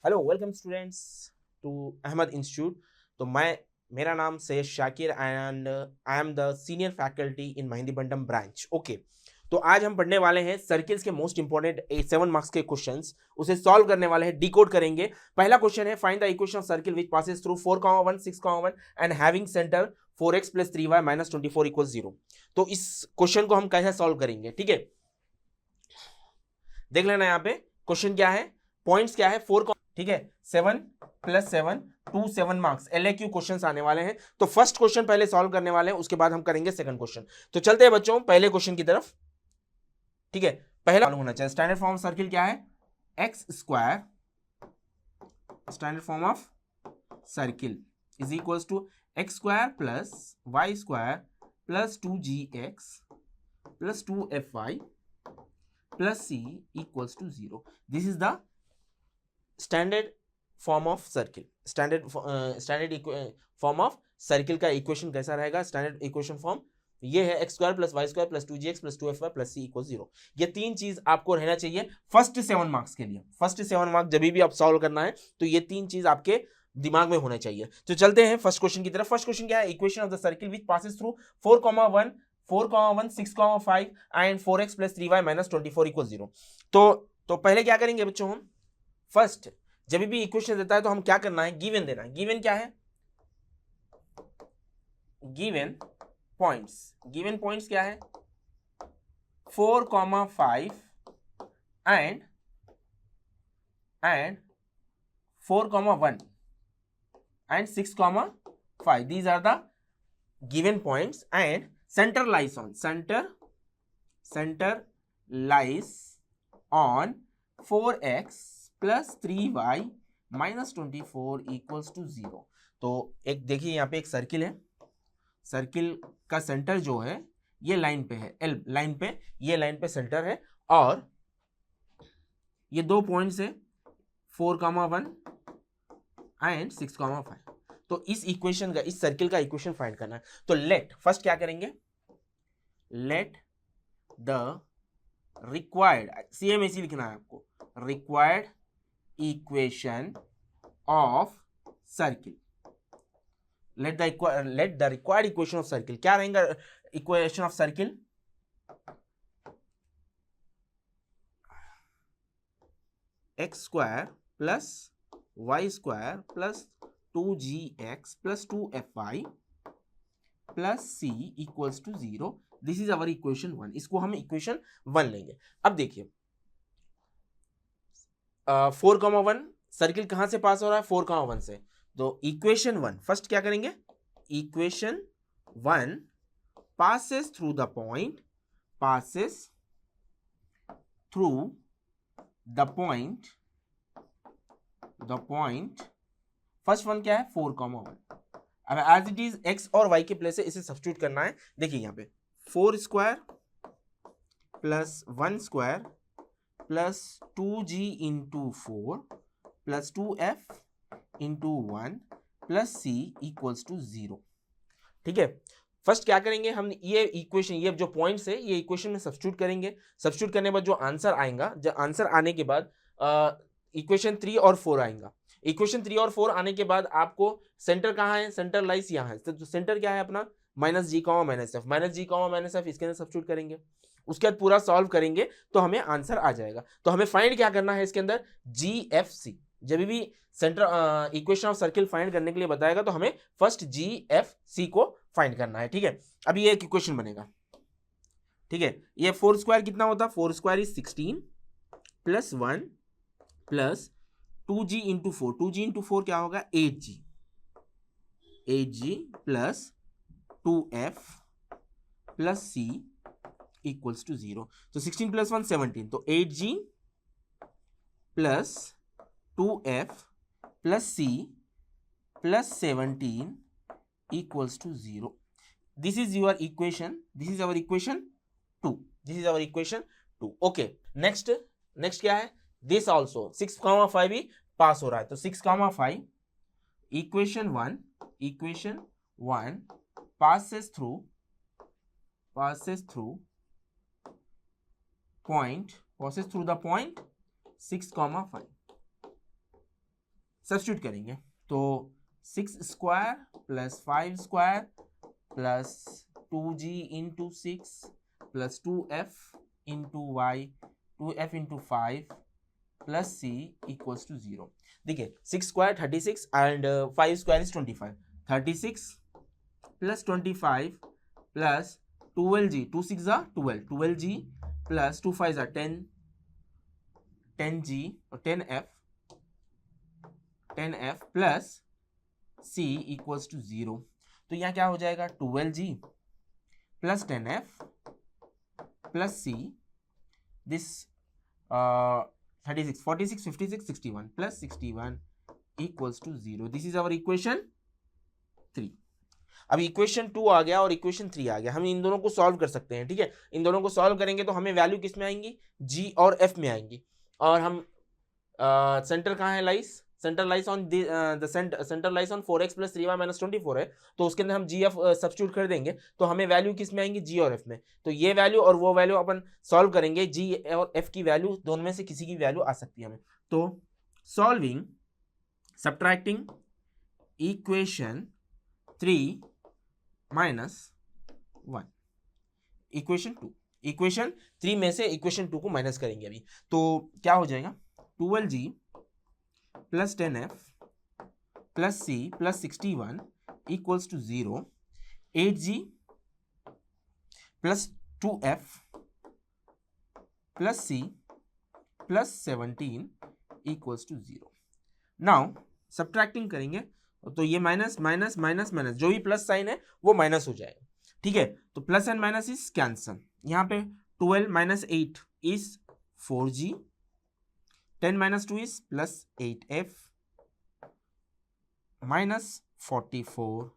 Hello welcome students to Ahmad institute. तो मेरा नाम Syed Shakir and I am the senior faculty in Mehdipatnam branch. Okay, तो आज हम पढ़ने वाले हैं सर्किल्स के मोस्ट इंपॉर्टेंट 7 मार्क्स के क्वेश्चंस। उसे सॉल्व करने वाले हैं, डिकोड करेंगे। पहला क्वेश्चन है, find the equation of circle which passes through 4,1 6,1 and having centre 4x + 3y - 24 = 0। तो इस क्वेश्चन को हम कैसे सॉल्व करेंगे, ठीक है, देख लेना। यहाँ पे क्वेश्चन क्या है, पॉइंट्स क्या है, 4, ठीक है, 7 + 7 2 7 मार्क्स LAQ क्वेश्चंस आने वाले हैं। तो फर्स्ट क्वेश्चन पहले सॉल्व करने वाले हैं, उसके बाद हम करेंगे सेकंड क्वेश्चन। तो चलते हैं बच्चों पहले क्वेश्चन की तरफ, ठीक है। पहला होना चाहिए, स्टैंडर्ड फॉर्म सर्किल क्या है, x², standard form of circle is equals to x² + y² + 2gx + 2fy + c = 0। This is the standard form of circle. Standard form of circle का इक्वेशन कैसा रहेगा, स्टैंडर्ड इक्वेशन फॉर्म ये है x² + y² + 2gx + 2fy + c = 0। ये तीन चीज आपको रहना चाहिए फर्स्ट 7 मार्क्स के लिए। फर्स्ट 7 मार्क्स जब भी आप सॉल्व करना है तो ये तीन चीज आपके दिमाग में होने चाहिए। तो चलते हैं फर्स्ट क्वेश्चन की तरफ। फर्स्ट क्वेश्चन क्या है, equation of the circle which passes through 4,1 6,5 and 4x + 3y - 24 = 0। तो पहले क्या करेंगे बच्चों, हम फर्स्ट जब भी इक्वेशन देता है तो हम क्या करना है, गिवन देना है। गिवन क्या है, गिवन पॉइंट्स क्या है, 4,5 and 4,1 and 6,5। These are the given points and centre lies on 4x + 3y - 24 = 0। तो एक देखिए यहाँ पे एक सर्किल है, सर्किल का सेंटर जो है ये लाइन पे है, एल लाइन पे, ये लाइन पे सेंटर है, और ये दो पॉइंट्स है 4,1 एंड 6,5। तो इस इक्वेशन का, इस सर्किल का इक्वेशन फाइंड करना है। तो लेट फर्स्ट क्या करेंगे, लेट द रिक्वायर्ड, CMAC लिखना है आपको, required equation of circle. Let the required equation of circle क्या रहेगा, equation of circle x² + y² + 2gx + 2fy + c = 0। This is our equation 1। इसको हम इक्वेशन 1 लेंगे। अब देखिए 4,1 सर्किल कहां से पास हो रहा है, 4,1 से। तो इक्वेशन 1 फर्स्ट क्या करेंगे, equation 1 passes through the point, first one क्या है, 4,1। अब एज इट इज x और y के प्लेस से इसे सब्स्टिट्यूट करना है। देखिए यहाँ पे 4² + 1² + 2g × 4 + 2f × 1 + c = 0। ठीक है, फर्स्ट क्या करेंगे हम, ये इक्वेशन, ये जो पॉइंट्स है ये इक्वेशन में सब्स्टिट्यूट करेंगे। सब्स्टिट्यूट करने के बाद जो आंसर आएगा, जब आंसर आने के बाद इक्वेशन 3 और 4 आएगा। इक्वेशन 3 और 4 आने के बाद आपको सेंटर कहाँ है, सेंटर लाइस यहाँ है। तो सेंटर क्या है अपना, -g, -f, -g, -f इसके अंदर सब्स्टिट्यूट करेंगे। उसके बाद पूरा सॉल्व करेंगे तो हमें आंसर आ जाएगा। तो हमें फाइंड क्या करना है इसके अंदर, GFC। जब भी centre equation of circle find करने के लिए बताएगा तो हमें फर्स्ट GFC को फाइंड करना है। ठीक है, अभी ये एक इक्वेशन बनेगा। ठीक है, ये 4² कितना होता है, 4² इज 16 + 1 + 2g × 4, 2g × 4 क्या होगा, 8g + 2f + c = 0। तो 16 + 1 17, तो 8g + 2f + c + 17 = 0। This is your equation, this is our equation 2, this is our equation 2। okay, next क्या है, this also 6,5 भी पास हो रहा है। तो 6,5 equation 1 passes through the point 6,5, substitute करेंगे तो 6 square plus 5 square plus 2g into 6 plus 2f into y 2f into 5 plus c equals to 0। देखिए 6 square 36 and 5 square is 25। 36 plus 25 plus 12g 2 6 जा 12 12g plus 2 5 जा 10 10g और 10f plus c equals to 0। तो यहाँ क्या हो जाएगा 12g plus 10f plus c this 36 46 56 61 plus 61 equals to 0। This is our equation 3। अब इक्वेशन 2 आ गया और इक्वेशन 3 आ गया, हम इन दोनों को सॉल्व कर सकते हैं। ठीक है, इन दोनों को सॉल्व करेंगे तो हमें वैल्यू किस में आएंगी, g और f में आएंगी। और हम सेंटर कहाँ है lies, centre lies on the centre lies on 4x plus 3y minus 24 है, तो उसके अंदर हम जी एफ सब्स्टिट्यूट कर देंगे तो हमें वैल्यू किस में आएंगी, जी और एफ में। तो ये वैल्यू और वो वैल्यू अपन सॉल्व करेंगे, जी और एफ की वैल्यू दोनों में से किसी की वैल्यू आ सकती है हमें। तो solving subtracting equation 3 minus 1 equation 2, equation 3 में से इक्वेशन 2 को माइनस करेंगे अभी। तो क्या हो जाएगा 12g plus 10f plus c plus 61 equals to 0। 8g plus 2f plus c plus 17 equals to 0। Now subtracting करेंगे तो ये माइनस माइनस माइनस माइनस, जो भी प्लस साइन है वो माइनस हो जाएगा। ठीक है, तो plus and minus is cancel. यहाँ पे 12 minus 8 is 4g, 10 minus 2 is plus 8f minus 44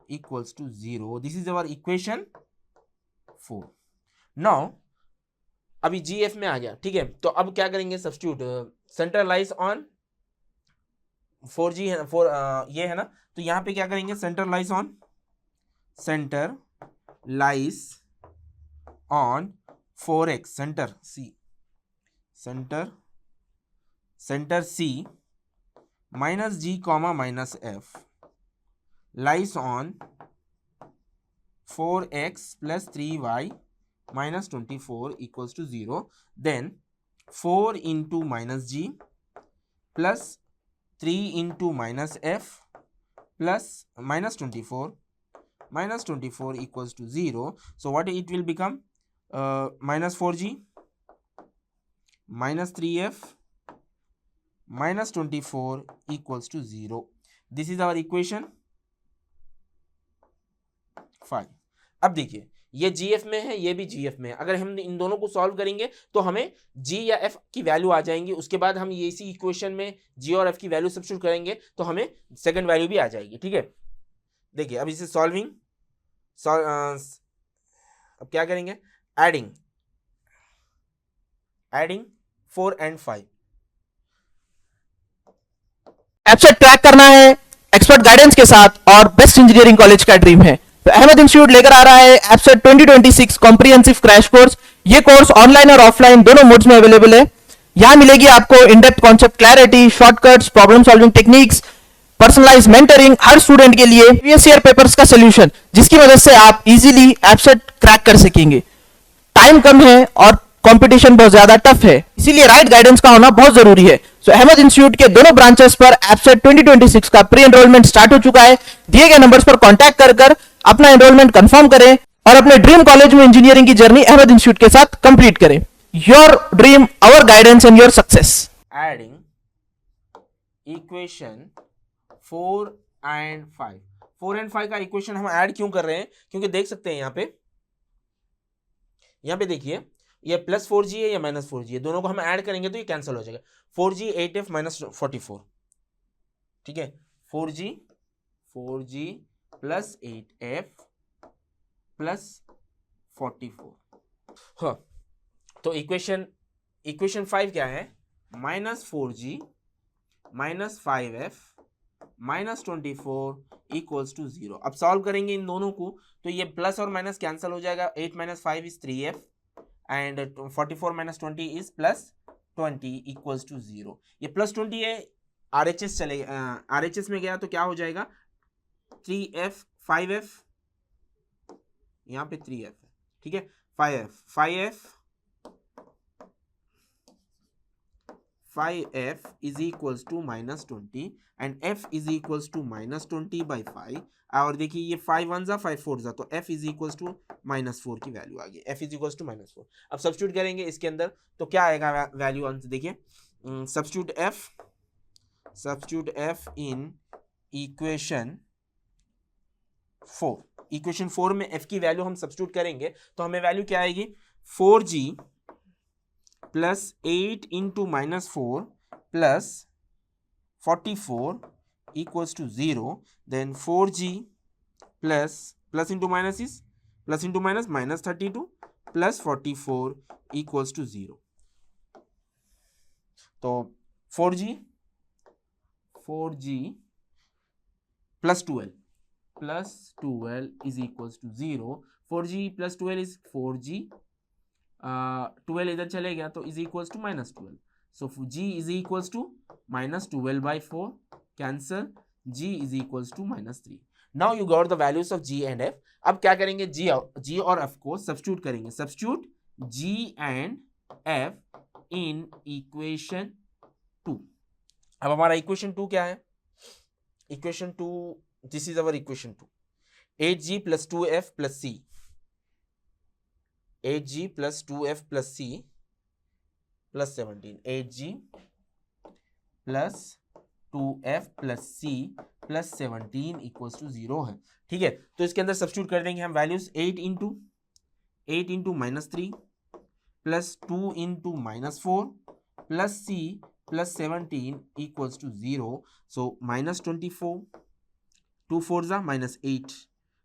equals to 0. This is our equation 4. Now अभी gf में आ गया। ठीक है, तो अब क्या करेंगे substitute, centre lies on 4g है 4 ये है ना, तो यहाँ पे क्या करेंगे centre lies on 4x, centre C minus g comma minus f lies on 4x plus 3y minus 24 equals to 0। Then 4 into minus g plus 3 into minus f plus minus 24 equals to 0। So what it will become minus 4g minus 3f minus 24 equals to 0. This is our equation 5. अब देखिए ये GF में है, ये भी GF में है। अगर हम इन दोनों को सॉल्व करेंगे तो हमें G या F की वैल्यू आ जाएंगी। उसके बाद हम ये इसी इक्वेशन में G और F की वैल्यू सब्स्टिट्यूट करेंगे तो हमें सेकंड वैल्यू भी आ जाएगी। ठीक है, देखिए अब इसे सॉल्विंग अब क्या करेंगे, एडिंग 4 and 5। एब्सेट क्रैक करना है एक्सपर्ट गाइडेंस के साथ और बेस्ट इंजीनियरिंग कॉलेज का ड्रीम है तो अहमद इंस्टीट्यूट लेकर आ रहा है एब्सेट 2026 कॉम्प्रिहेंसिव क्रैश कोर्स। ये कोर्स ऑनलाइन और ऑफलाइन दोनों मोड्स में अवेलेबल है। यहां मिलेगी आपको in depth concept clarity, shortcuts, problem solving techniques, personalize mentoring, हर स्टूडेंट के लिए प्रीवियस ईयर पेपर्स का सोल्यूशन, जिसकी मदद से आप इजीली एब्सेट क्रैक कर सकेंगे। टाइम कम है और कंपटीशन बहुत ज्यादा टफ है, इसीलिए राइट गाइडेंस का होना बहुत जरूरी है। सो अहमद इंस्टीट्यूट के दोनों ब्रांचेस पर एब्सेट 2026 का प्री एनरोलमेंट स्टार्ट हो चुका है। दिए गए नंबर्स पर कांटेक्ट कर अपना एनरोलमेंट कंफर्म करें और अपने ड्रीम कॉलेज में इंजीनियरिंग की जर्नी अहमद इंस्टीट्यूट के साथ कंप्लीट करें। Your dream, our guidance and your success. Adding equation 4 and 5। 4 and 5 का इक्वेशन हम ऐड क्यों कर रहे हैं, क्योंकि देख सकते हैं यहाँ पे देखिए ये प्लस 4g है या माइनस 4g है, दोनों को हम ऐड करेंगे तो ये कैंसिल हो जाएगा। 4g 8f minus 44। ठीक है, 4g प्लस 8f प्लस 44। हाँ, तो इक्वेशन 5 क्या है, minus 4g minus 5f minus 24 equals to 0। अब सॉल्व करेंगे इन दोनों को तो ये प्लस और माइनस कैंसिल हो जाएगा। 8 minus 5 is 3f and 44 minus 20 is plus 20 equals to 0। ये plus 20 है, RHS चले RHS में गया तो क्या हो जाएगा 3f 5f, यहाँ पे 3f है, ठीक है, 5f is equals to -20 and f is equals to -20/5। और देखिए ये 5 1 जा 5 4 जा, तो f इज इक्वल्स टू -4 की वैल्यू आ गई, f इज इक्वल्स टू -4। अब सब्स्टिट्यूट करेंगे इसके अंदर तो क्या आएगा वैल्यू आंसर, देखिए substitute f in equation 4, equation 4 में f की वैल्यू हम सब्स्टिट्यूट करेंगे तो हमें वैल्यू क्या आएगी 4g plus 8 into -4 plus 44 equals to 0, then 4g plus into minus is plus into minus -32 plus 44 equals to 0। तो 4g plus 12 is equals to 0, 4g plus 12 is 4g, 12 इधर चले गया तो is equals to -12, so g is equals to -12/4 cancel, g is equals to -3। Now you got the values of g and f। अब क्या करेंगे g और f को substitute करेंगे, substitute g and f in equation 2। अब हमारा equation 2 क्या है, equation 2, this is our equation 2, 8g plus 2f plus c, 8g plus 2f plus c plus 17, 8g plus 2f plus c plus 17 equals to 0 है, ठीक है। तो इसके अंदर सब्स्टिट्यूट कर देंगे हम values, 8 into -3 plus 2 into -4 plus c plus 17 equals to 0, so -24, 2 4 जा -8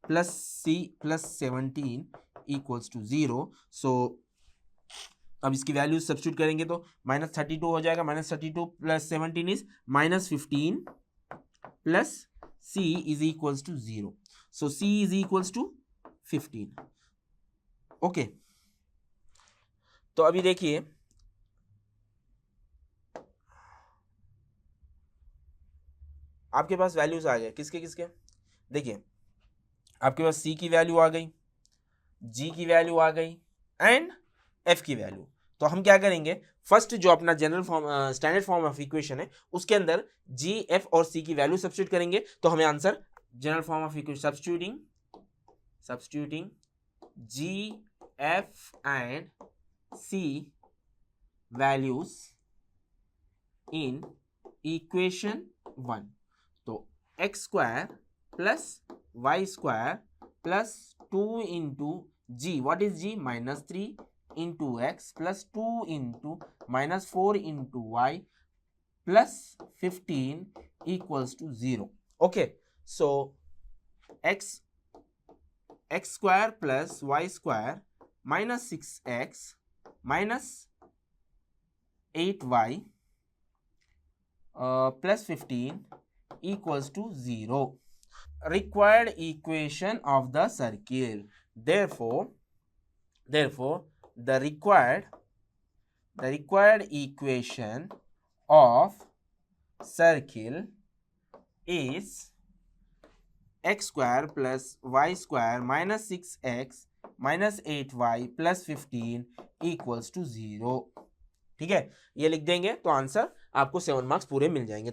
plus c plus 17 equals to 0। So अब इसकी वैल्यू सब्स्टिट्यूट करेंगे तो -32 हो जाएगा, -32 plus 17 is -15 plus c is equals to 0, so c is equals to 15। Okay, तो अभी देखिए आपके पास वैल्यूज आ गए, किसके किसके, देखिए आपके पास c की वैल्यू आ गई, g की वैल्यू आ गई एंड f की वैल्यू। तो हम क्या करेंगे, फर्स्ट जो अपना general form standard form of equation है उसके अंदर g, f और c की वैल्यू सब्स्टिट्यूट करेंगे तो हमें answer general form of equation substituting g, f and c values in equation 1, तो x square plus Y square plus 2 into G, what is G, -3 into X plus 2 into -4 into Y plus 15 equals to 0। Okay, so x square plus Y square -6x minus 8y plus 15 equals to 0. Required equation of the circle. Therefore, the required equation of circle is x square plus y square minus 6x minus 8y plus 15 equals to 0. ठीक है, ये लिख देंगे तो answer आपको 7 marks पूरे मिल जाएंगे।